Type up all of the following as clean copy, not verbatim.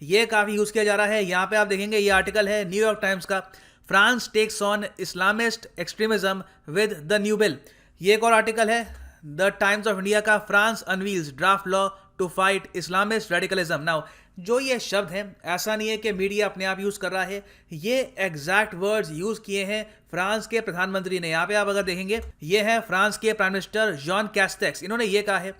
ये काफ़ी यूज़ किया जा रहा है। यहाँ पे आप देखेंगे ये आर्टिकल है न्यूयॉर्क टाइम्स का, France takes on Islamist extremism with the new bill. ये एक और आर्टिकल है द टाइम्स ऑफ इंडिया का, France unveils draft law to fight Islamist radicalism. Now जो ये शब्द हैं, ऐसा नहीं है कि मीडिया अपने आप यूज़ कर रहा है, ये एग्जैक्ट वर्ड्स यूज़ किए हैं फ्रांस के प्रधानमंत्री ने। यहाँ पे आप अगर देखेंगे, ये है फ्रांस के प्राइम मिनिस्टर जॉन कैस्टेक्स। इन्होंने ये कहा है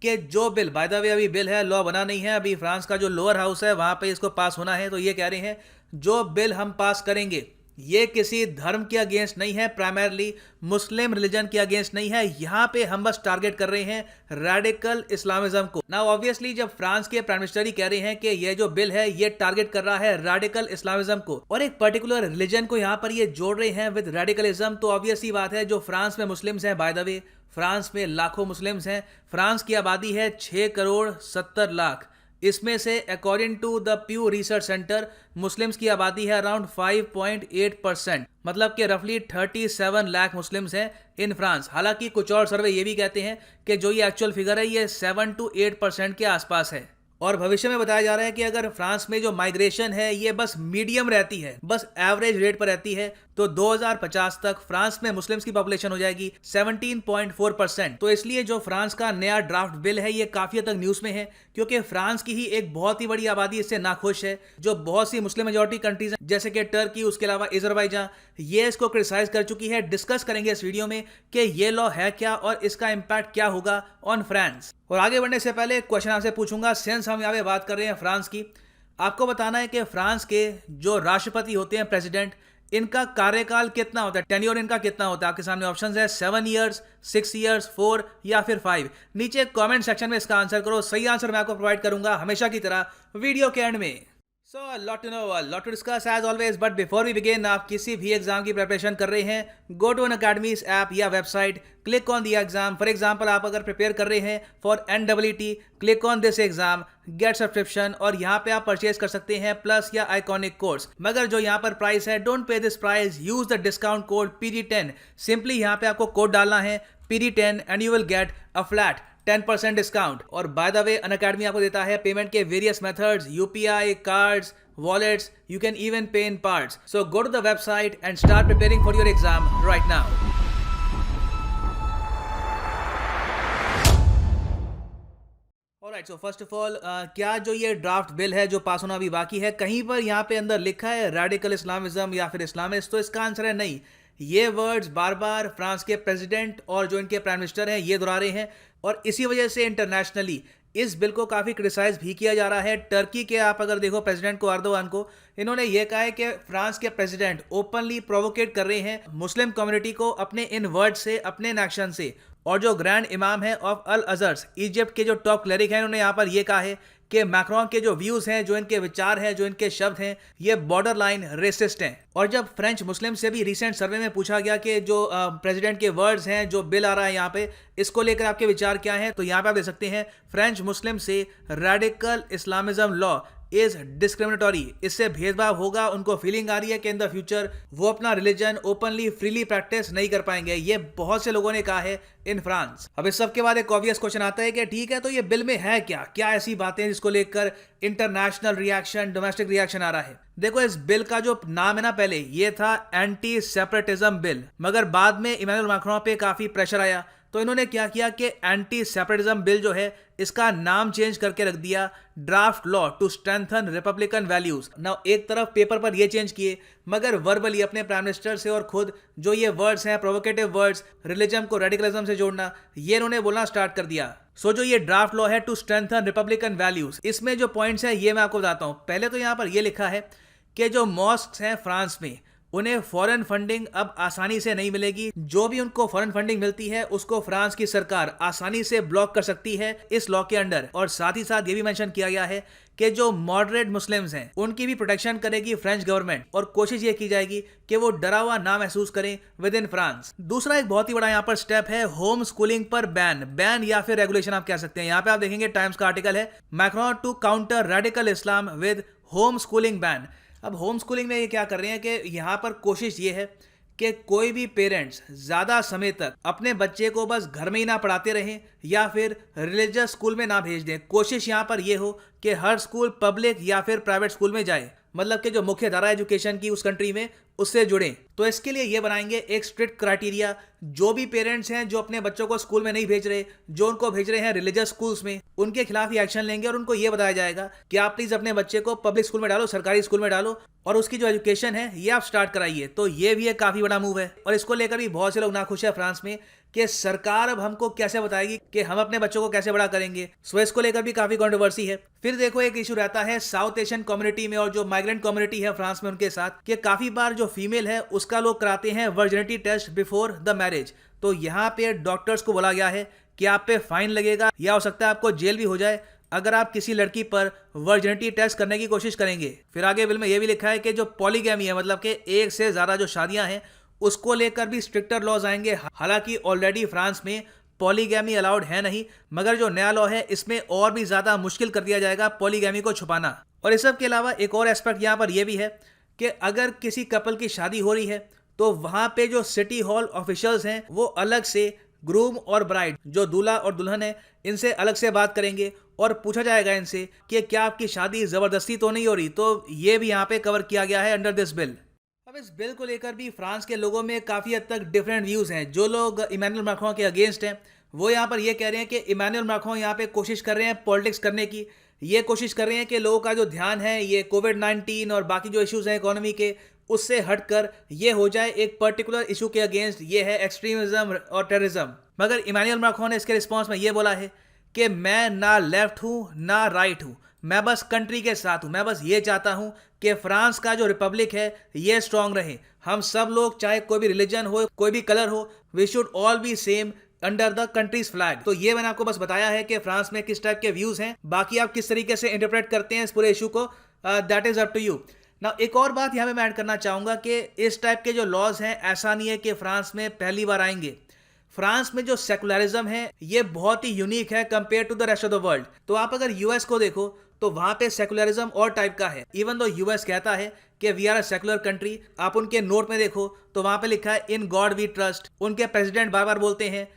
कि जो बिल, बाय द वे अभी बिल है, लॉ बना नहीं है, अभी फ्रांस का जो लोअर हाउस है वहाँ पे इसको पास होना है। तो ये कह रहे हैं जो बिल हम पास करेंगे ये किसी धर्म के अगेंस्ट नहीं है, प्राइमरली मुस्लिम रिलीजन के अगेंस्ट नहीं है, यहाँ पे हम बस टारगेट कर रहे हैं रेडिकल इस्लामिज्म को। नाउ ऑब्वियसली जब फ्रांस के प्राइम मिनिस्टर ही कह रहे हैं कि ये जो बिल है ये टारगेट कर रहा है रेडिकल इस्लामिज्म को और एक पर्टिकुलर रिलीजन को यहाँ पर ये जोड़ रहे हैं विद रेडिकलिज्म, तो ऑब्वियस ही बात है जो फ्रांस में मुस्लिम्स हैं, बाय द वे फ्रांस में लाखों मुस्लिम्स हैं, फ्रांस की आबादी है 6 करोड़ 70 लाख। इसमें से according to the Pew Research Center Muslims की आबादी है अराउंड 5.8%, मतलब कि रफली 37 लाख मुस्लिम्स हैं इन फ्रांस। हालांकि कुछ और सर्वे ये भी कहते हैं कि जो ये एक्चुअल फिगर है ये 7 to 8% के आसपास है। और भविष्य में बताया जा रहा है कि अगर फ्रांस में जो माइग्रेशन है ये बस मीडियम रहती है, बस एवरेज रेट पर रहती है, तो 2050 तक फ्रांस में मुस्लिम्स की पॉपुलेशन हो जाएगी 17.4%। तो इसलिए जो फ्रांस का नया ड्राफ्ट बिल है ये काफी हद तक न्यूज में है, क्योंकि फ्रांस की ही एक बहुत ही बड़ी आबादी इससे नाखुश है। जो बहुत सी मुस्लिम मेजोरिटी कंट्रीज हैं जैसे कि टर्की, उसके अलावा अजरबैजान, ये इसको क्रिटिसाइज कर चुकी है। डिस्कस करेंगे इस वीडियो में कि ये लॉ है क्या और इसका इम्पैक्ट क्या होगा ऑन फ्रांस। और आगे बढ़ने से पहले एक क्वेश्चन आपसे पूछूंगा, सिंस हम यहाँ पे बात कर रहे हैं फ्रांस की, आपको बताना है कि फ्रांस के जो राष्ट्रपति होते हैं, प्रेसिडेंट, इनका कार्यकाल कितना होता है, टेन्योर इनका कितना होता है। आपके सामने ऑप्शंस है 7 ईयर्स, 6 ईयर्स, 4 या फिर 5। नीचे कमेंट सेक्शन में इसका आंसर करो, सही आंसर मैं आपको प्रोवाइड करूंगा हमेशा की तरह वीडियो के एंड में। So lot to know, lot to discuss as always, but before we begin, आप किसी भी एग्जाम की प्रिपरेशन कर रहे हैं, go to Unacademy's app या website, click on the exam. For example आप अगर प्रिपेयर कर रहे हैं for NEET, click on this exam, get subscription, और यहाँ पे आप परचेज कर सकते हैं प्लस या आइकॉनिक कोर्स। मगर जो यहाँ पर प्राइस है, don't pay this price, use the discount code PG10। Simply यहाँ पे आपको कोड डालना है PG10 and you will get a flat 10% discount. और बाय द वे अनअकैडमी आपको देता है पेमेंट के various methods, UPI, cards, wallets, you can even pay in parts. So go to the website and start preparing for your exam right now. Alright, so first of all, क्या जो ये draft bill है जो पास होना अभी बाकी है, कहीं पर यहाँ पे अंदर लिखा है रेडिकल इस्लामिज्म या फिर इस्लामिस्ट? तो इसका आंसर है नहीं। ये वर्ड्स बार बार फ्रांस के प्रेसिडेंट और जो इनके प्राइम मिनिस्टर हैं ये दोहरा रहे हैं, और इसी वजह से इंटरनेशनली इस बिल को काफ़ी क्रिटिसाइज भी किया जा रहा है। टर्की के आप अगर देखो प्रेसिडेंट को, अर्दोगान को, इन्होंने ये कहा है कि फ्रांस के प्रेसिडेंट ओपनली प्रोवोकेट कर रहे हैं मुस्लिम कम्युनिटी को अपने इन वर्ड से, अपने इन एक्शन से। और जो ग्रैंड इमाम है ऑफ अल अजहर, इजिप्ट के जो टॉप क्लेरिक हैं, इन्होंने यहाँ पर यह कहा है कि मैक्रोन के जो व्यूज हैं, जो इनके विचार हैं, जो इनके शब्द हैं, ये बॉर्डर लाइन रेसिस्ट हैं। और जब फ्रेंच मुस्लिम से भी रिसेंट सर्वे में पूछा गया कि जो प्रेसिडेंट के वर्ड्स हैं, जो बिल आ रहा है यहाँ पे, इसको लेकर आपके विचार क्या हैं, तो यहाँ पे आप देख सकते हैं फ्रेंच मुस्लिम से radical Islamism law is discriminatory, इससे भेदभाव होगा। उनको फीलिंग आ रही है कि इन द फ्यूचर वो अपना रिलीजन ओपनली फ्रीली प्रैक्टिस नहीं कर पाएंगे। ये बहुत से लोगों ने कहा है इन फ्रांस। अब इस सब के बाद एक ऑब्वियस क्वेश्चन आता है कि ठीक है, तो ये बिल में है क्या, क्या ऐसी बातें हैं जिसको लेकर इंटरनेशनल रिएक्शन, डोमेस्टिक रिएक्शन आ रहा है? देखो, इस बिल का जो नाम है ना, पहले ये था एंटी सेपरेटिज्म बिल, मगर बाद में इमैनुअल मैक्रोन पे काफी प्रेशर आया, तो इन्होंने क्या किया कि एंटी सेपरेटिज्म बिल जो है इसका नाम चेंज करके रख दिया draft law to strengthen republican values. Now एक तरफ पेपर पर ये चेंज किए, मगर वर्बली अपने प्राइम मिनिस्टर से और खुद जो ये वर्ड्स हैं, प्रोवोकेटिव वर्ड्स, रिलीजन को रेडिकलिज्म से जोड़ना, ये इन्होंने बोलना स्टार्ट कर दिया। सो जो ये ड्राफ्ट लॉ है टू स्ट्रेंथन रिपब्लिकन वैल्यूज, इसमें जो पॉइंट्स हैं ये मैं आपको बताता हूं। पहले तो यहां पर ये लिखा है कि जो मॉस्क्स हैं फ्रांस में, उन्हें फॉरेन फंडिंग अब आसानी से नहीं मिलेगी। जो भी उनको फॉरेन फंडिंग मिलती है उसको फ्रांस की सरकार आसानी से ब्लॉक कर सकती है इस लॉ के अंडर। और साथ ही साथ ये भी मेंशन किया गया है कि जो मॉडरेट मुस्लिम्स हैं उनकी भी प्रोटेक्शन करेगी फ्रेंच गवर्नमेंट, और कोशिश ये की जाएगी कि वो डरा हुआ ना महसूस करें विद इन फ्रांस। दूसरा एक बहुत ही बड़ा यहाँ पर स्टेप है होम स्कूलिंग पर बैन या फिर रेगुलेशन आप कह सकते हैं। यहाँ पे आप देखेंगे टाइम्स का आर्टिकल है, Macron to counter radical Islam with home schooling ban. अब होम स्कूलिंग में ये क्या कर रहे हैं कि यहाँ पर कोशिश ये है कि कोई भी पेरेंट्स ज़्यादा समय तक अपने बच्चे को बस घर में ही ना पढ़ाते रहें या फिर रिलीजियस स्कूल में ना भेज दें। कोशिश यहाँ पर यह हो कि हर स्कूल पब्लिक या फिर प्राइवेट स्कूल में जाए, मतलब कि जो मुख्य धारा एजुकेशन की उस कंट्री में उससे जुड़ें। तो इसके लिए ये बनाएंगे एक स्ट्रिक्ट क्राइटेरिया। जो भी पेरेंट्स हैं जो अपने बच्चों को स्कूल में नहीं भेज रहे, जो उनको भेज रहे हैं रिलीजियस स्कूल्स में, उनके खिलाफ ही एक्शन लेंगे और उनको ये बताया जाएगा कि आप प्लीज अपने बच्चे को पब्लिक स्कूल में डालो, सरकारी स्कूल में डालो और उसकी जो एजुकेशन है ये आप स्टार्ट कराइए। तो ये भी एक काफी बड़ा मूव है और इसको लेकर भी बहुत से लोग नाखुश है फ्रांस में कि सरकार अब हमको कैसे बताएगी कि हम अपने बच्चों को कैसे बड़ा करेंगे। सो इसको लेकर भी काफी कंट्रोवर्सी है। फिर देखो एक इशू रहता है साउथ एशियन कम्युनिटी में और जो माइग्रेंट कम्युनिटी है फ्रांस में उनके साथ, कि काफी बार जो फीमेल है उसका लोग कराते हैं virginity test before the marriage. तो यहाँ पे डॉक्टर्स को बोला गया है कि आप पे फाइन लगेगा या हो सकता है आपको जेल भी हो जाए अगर आप किसी लड़की पर वर्जिनिटी टेस्ट करने की कोशिश करेंगे। फिर आगे बिल में यह भी लिखा है कि जो पॉलीगैमी है, मतलब कि एक से ज्यादा जो शादियां हैं, उसको लेकर भी स्ट्रिक्टर लॉज आएंगे। हालांकि ऑलरेडी फ्रांस में पॉलीगैमी अलाउड है नहीं, मगर जो नया लॉ है इसमें और भी ज्यादा मुश्किल कर दिया जाएगा पॉलीगैमी को छुपाना। और इस सब के अलावा एक और एस्पेक्ट यहाँ पर यह भी है कि अगर किसी कपल की शादी हो रही है तो वहां पे जो सिटी हॉल ऑफिशियल्स हैं वो अलग से ग्रूम और ब्राइड, जो दूल्हा और दुल्हन है, इनसे अलग से बात करेंगे और पूछा जाएगा इनसे कि क्या आपकी शादी जबरदस्ती तो नहीं हो रही। तो ये भी यहाँ पे कवर किया गया है अंडर दिस बिल। अब इस बिल को लेकर भी फ्रांस के लोगों में काफी हद तक डिफरेंट व्यूज हैं। जो लोग इमैनुअल मैक्रों के अगेंस्ट हैं वो यहाँ पर ये कह रहे हैं कि इमैनुअल मैक्रों यहाँ पे कोशिश कर रहे हैं पॉलिटिक्स करने की। ये कोशिश कर रहे हैं कि लोगों का जो ध्यान है ये कोविड-19 और बाकी जो इश्यूज हैं इकोनॉमी के, उससे हटकर ये हो जाए एक पर्टिकुलर इशू के अगेंस्ट, ये है एक्सट्रीमिज्म और टेररिज्म। मगर इमैनुअल मैक्रों ने इसके रिस्पॉन्स में ये बोला है कि मैं ना लेफ्ट हूँ ना राइट हूँ, मैं बस कंट्री के साथ हूँ। मैं बस ये चाहता हूँ कि फ्रांस का जो रिपब्लिक है ये स्ट्रांग रहे। हम सब लोग, चाहे कोई भी रिलीजन हो, कोई भी कलर हो, we should all be same under the country's flag. तो ये मैंने आपको बस बताया है कि फ्रांस में किस टाइप के व्यूज हैं। बाकी आप किस तरीके से इंटरप्रेट करते हैं इस पूरे इशू को, that is up to you. ना एक और बात यहाँ पे मैं ऐड करना चाहूंगा कि इस टाइप के जो लॉज हैं ऐसा नहीं है कि फ्रांस में पहली बार आएंगे। फ्रांस में जो सेकुलरिज्म है ये बहुत ही यूनिक है compare to the rest of the world. तो आप अगर यूएस को देखो तो वहां पे सेकुलरिज्म और टाइप का है। इवन दो यूएस कहता है कि we are a secular country, आप उनके नोट में देखो तो वहां पे लिखा है इन गॉड वी ट्रस्ट। उनके प्रेसिडेंट बार बार बोलते हैं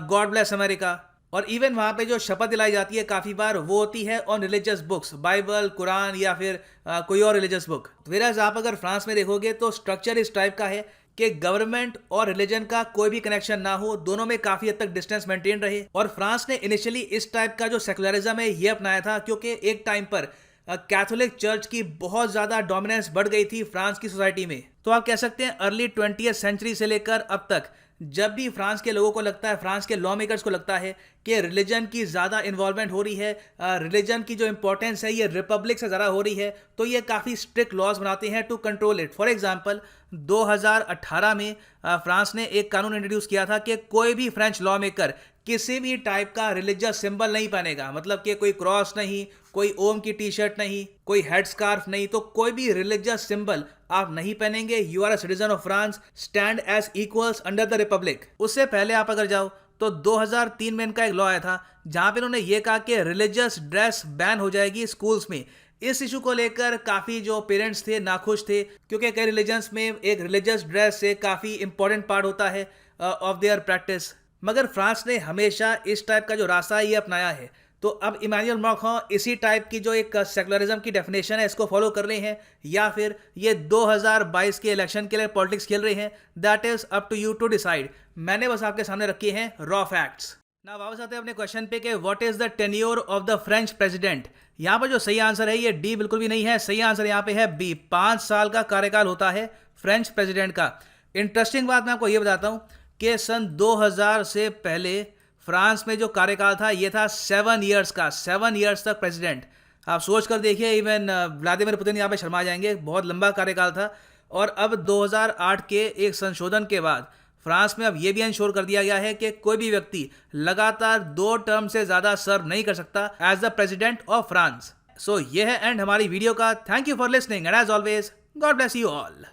गॉड ब्लेस अमेरिका। और इवन वहां पे जो शपथ दिलाई जाती है काफी बार वो होती है on religious books, Bible, Quran या फिर कोई और रिलीजियस बुक। वेराज आप अगर फ्रांस में देखोगे तो स्ट्रक्चर इस टाइप का है कि गवर्नमेंट और रिलीजन का कोई भी कनेक्शन ना हो, दोनों में काफी हद तक डिस्टेंस मेंटेन रहे। और फ्रांस ने इनिशियली इस टाइप का जो सेकुलरिज्म है ये अपनाया था क्योंकि एक टाइम पर कैथोलिक चर्च की बहुत ज्यादा डोमिनेंस बढ़ गई थी फ्रांस की सोसाइटी में। तो आप कह सकते हैं अर्ली 20th सेंचुरी से लेकर अब तक जब भी फ्रांस के लोगों को लगता है, फ्रांस के लॉ मेकर्स को लगता है कि रिलीजन की ज़्यादा इन्वॉल्वमेंट हो रही है, रिलीजन की जो इंपॉर्टेंस है ये रिपब्लिक से ज़्यादा हो रही है, तो ये काफ़ी स्ट्रिक्ट लॉज बनाते हैं to control it. For example 2018 में फ्रांस ने एक कानून इंट्रोड्यूस किया था कि कोई भी फ्रेंच लॉ मेकर किसी भी टाइप का रिलीजियस सिंबल नहीं पहनेगा। मतलब कि कोई क्रॉस नहीं, कोई ओम की टी शर्ट नहीं, कोई हेड स्कार्फ नहीं, तो कोई भी रिलीजियस सिंबल आप नहीं पहनेंगे। You are a citizen of France, stand as equals under the republic. उससे पहले आप अगर जाओ तो 2003 में इनका एक लॉ आया था जहां पे इन्होंने ये कहा कि रिलीजियस ड्रेस बैन हो जाएगी स्कूल्स में। इस इशू को लेकर काफी जो पेरेंट्स थे नाखुश थे क्योंकि कई रिलीजन्स में एक रिलीजियस ड्रेस से काफी इंपॉर्टेंट पार्ट होता है ऑफ देयर प्रैक्टिस। मगर फ्रांस ने हमेशा इस टाइप का जो रास्ता है ये अपनाया है। तो अब इमैनुअल मैक्रों इसी टाइप की जो एक सेकुलरिज्म की डेफिनेशन है इसको फॉलो कर रहे हैं या फिर ये 2022 के इलेक्शन के लिए पॉलिटिक्स खेल रहे हैं, that is up to you to decide. मैंने बस आपके सामने रखे हैं रॉ फैक्ट्स। ना वापस आते हैं अपने क्वेश्चन पे कि what is the tenure of the French president. यहाँ पर जो सही आंसर है ये डी बिल्कुल भी नहीं है। सही आंसर यहाँ पे है बी, 5 साल का कार्यकाल होता है फ्रेंच प्रेसिडेंट का। इंटरेस्टिंग बात मैं आपको ये बताता हूँ कि सन 2000 से पहले फ्रांस में जो कार्यकाल था ये था 7 ईयर्स का, 7 ईयर्स तक प्रेसिडेंट। आप सोच कर देखिए, इवन व्लादिमीर पुतिन यहाँ पे शर्मा जाएंगे, बहुत लंबा कार्यकाल था। और अब 2008 के एक संशोधन के बाद फ्रांस में अब ये भी इंश्योर कर दिया गया है कि कोई भी व्यक्ति लगातार 2 टर्म से ज़्यादा सर्व नहीं कर सकता as the president of France. So ये है एंड हमारी वीडियो का। Thank you for listening and as always God bless you all.